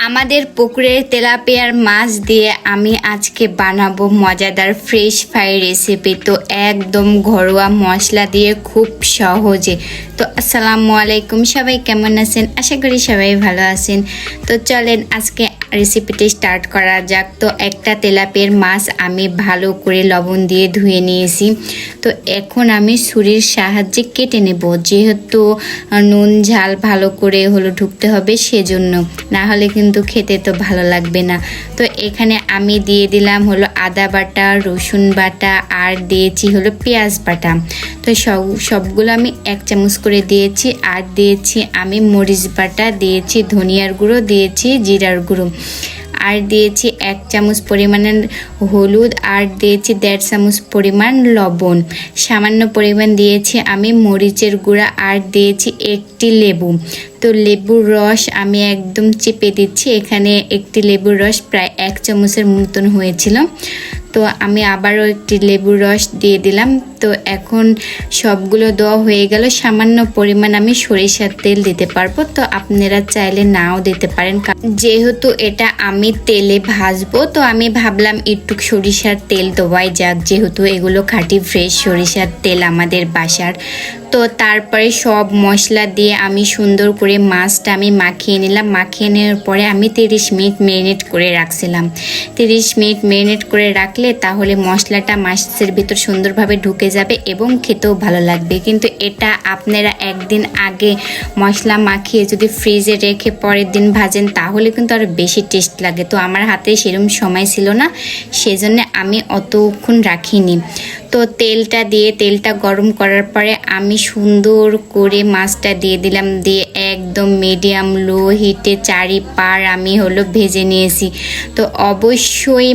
আমাদের পুকুরের তেলাপিয়ার মাছ দিয়ে আমি আজকে বানাবো মজাদার ফ্রেশ ফ্রাই রেসিপি। তো একদম ঘরোয়া মশলা দিয়ে খুব সহজে। তো আসসালামু আলাইকুম, সবাই কেমন আছেন? আশা করি সবাই ভালো আছেন। তো চলেন আজকে রেসিপিটি স্টার্ট করা যাক। তো একটা তেলাপিয়ার মাছ আমি ভালো করে লবণ দিয়ে ধুয়ে নিয়েছি। তো এখন আমি ছুরির সাহায্যে কেটে নেব, যেহেতু নুন ঝাল ভালো করে হলো ঢুকতে হবে, সেজন্য, না হলে কিন্তু খেতে তো ভালো লাগবে না। তো এখানে আমি দিয়ে দিলাম হলো আদা বাটা, রসুন বাটা, আর দিয়েছি হলো পেঁয়াজ বাটা। তো সবগুলো আমি 1 চামচ করে দিয়েছি। আর দিয়েছি আমি মরিচ বাটা, দিয়েছি ধনিয়ার গুঁড়ো, দিয়েছি জিরার গুঁড়ো, আর দিয়েছি 1 চামচ পরিমাণের হলুদ, আর দিয়েছি 1.5 চামচ পরিমাণ লবণ, সামান্য পরিমাণ দিয়েছি আমি মরিচের গুঁড়া, আর দিয়েছি একটি লেবু। তো লেবুর রস আমি একদম চেপে দিচ্ছি। এখানে একটি লেবুর রস প্রায় 1 চামচের মতন হয়েছিল। তো আমি আবারও একটি লেবুর রস দিয়ে দিলাম। তো এখন সবগুলো দেওয়া হয়ে গেল। সামান্য পরিমাণ আমি সরিষার তেল দিতে পারবো, তো আপনারা চাইলে নাও দিতে পারেন। যেহেতু এটা আমি তেলে ভাজবো, তো আমি ভাবলাম একটু সরিষার তেল দেওয়াই যাক, যেহেতু এগুলো খাঁটি ফ্রেশ সরিষার তেল আমাদের বাসার। তো তারপরে সব মশলা দিয়ে আমি সুন্দর করে মাছটা আমি মাখিয়ে নিলাম। মাখিয়ে নেওয়ার পরে আমি 30 মিনিট ম্যারিনেট করে রাখছিলাম। 30 মিনিট ম্যারিনেট করে রাখলে তাহলে মশলাটা মাছের ভিতর সুন্দরভাবে ঢুকে যাবে এবং খেতেও ভালো লাগবে। কিন্তু এটা আপনারা একদিন আগে মশলা মাখিয়ে যদি ফ্রিজে রেখে পরের দিন ভাজেন, তাহলে কিন্তু আরও বেশি টেস্ট লাগে। তো আমার হাতে সেরকম সময় ছিল না, সেজন্য আমি অতক্ষণ রাখিনি। তো তেলটা গরম করার পরে আমি সুন্দর করে মাছটা দিয়ে দিলাম। দিয়ে একদম মিডিয়াম লো হিটে চারিপার আমি হলো ভেজে নিয়েছি। তো অবশ্যই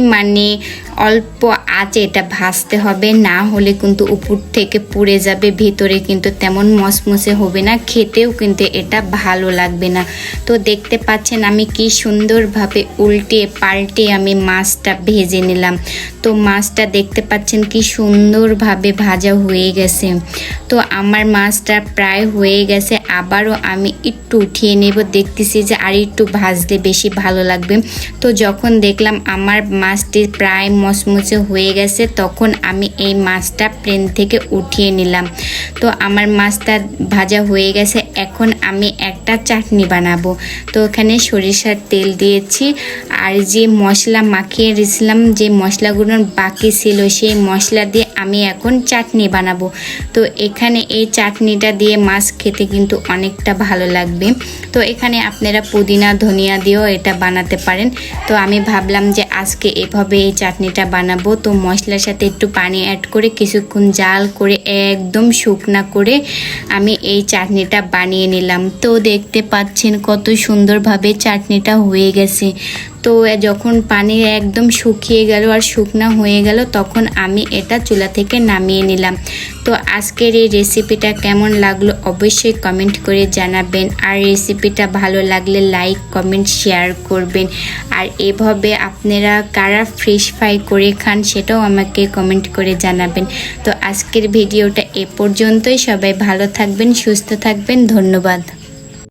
অল্প আঁচে এটা ভাজতে হবে, না হলে কিন্তু উপর থেকে পুড়ে যাবে, ভিতরে কিন্তু তেমন মসমসে হবে না, খেতেও কিন্তু এটা ভালো লাগবে না। তো দেখতে পাচ্ছেন আমি কি সুন্দরভাবে উল্টে পাল্টে আমি মাছটা ভেজে নিলাম। তো মাছটা দেখতে পাচ্ছেন কি সুন্দরভাবে ভাজা হয়ে গেছে। তো আমার মাছটা প্রায় হয়ে গেছে। আবারও আমি একটু উঠিয়ে নেব, দেখতেছি যে আর একটু ভাজলে বেশি ভালো লাগবে। তো যখন দেখলাম আমার মাছটি প্রায় মচমচে হয়ে গেছে, তখন আমি এই মাছটা প্লেন থেকে উঠিয়ে নিলাম। তো আমার মাছটা ভাজা হয়ে গেছে। এখন আমি একটা চাটনি বানাবো। তো এখানে সরিষার তেল দিয়েছি, আর যে মশলা মাখিয়ে রেখেছিলাম, যে মশলাগুলো বাকি ছিল, সেই মশলা দিয়ে আমি এখন চাটনি বানাবো। তো এখানে এই চাটনিটা দিয়ে মাছ খেতে কিন্তু অনেকটা ভালো লাগবে। তো এখানে আপনারা পুদিনা ধনিয়া দিয়েও এটা বানাতে পারেন। তো আমি ভাবলাম যে আজকে এভাবে এই চাটনিটা বানাবো। তো মশলার সাথে একটু পানি অ্যাড করে কিছুক্ষণ জাল করে একদম শুকনা করে আমি এই চাটনিটা বানিয়ে নিলাম। তো দেখতে পাচ্ছেন কত সুন্দরভাবে চাটনিটা হয়ে গেছে। তো যখন পানি একদম শুকিয়ে গেল আর শুকনা হয়ে গেল, তখন আমি এটা চুলা থেকে নামিয়ে নিলাম। তো আজকের এই রেসিপিটা কেমন লাগলো অবশ্যই কমেন্ট করে জানাবেন। আর রেসিপিটা ভালো লাগলে লাইক কমেন্ট শেয়ার করবেন। আর এভাবে আপনারা কারা ফিশ ফ্রাই করে খান সেটাও আমাকে কমেন্ট করে জানাবেন। তো আজকের ভিডিওটা এ পর্যন্তই। সবাই ভালো থাকবেন, সুস্থ থাকবেন। ধন্যবাদ।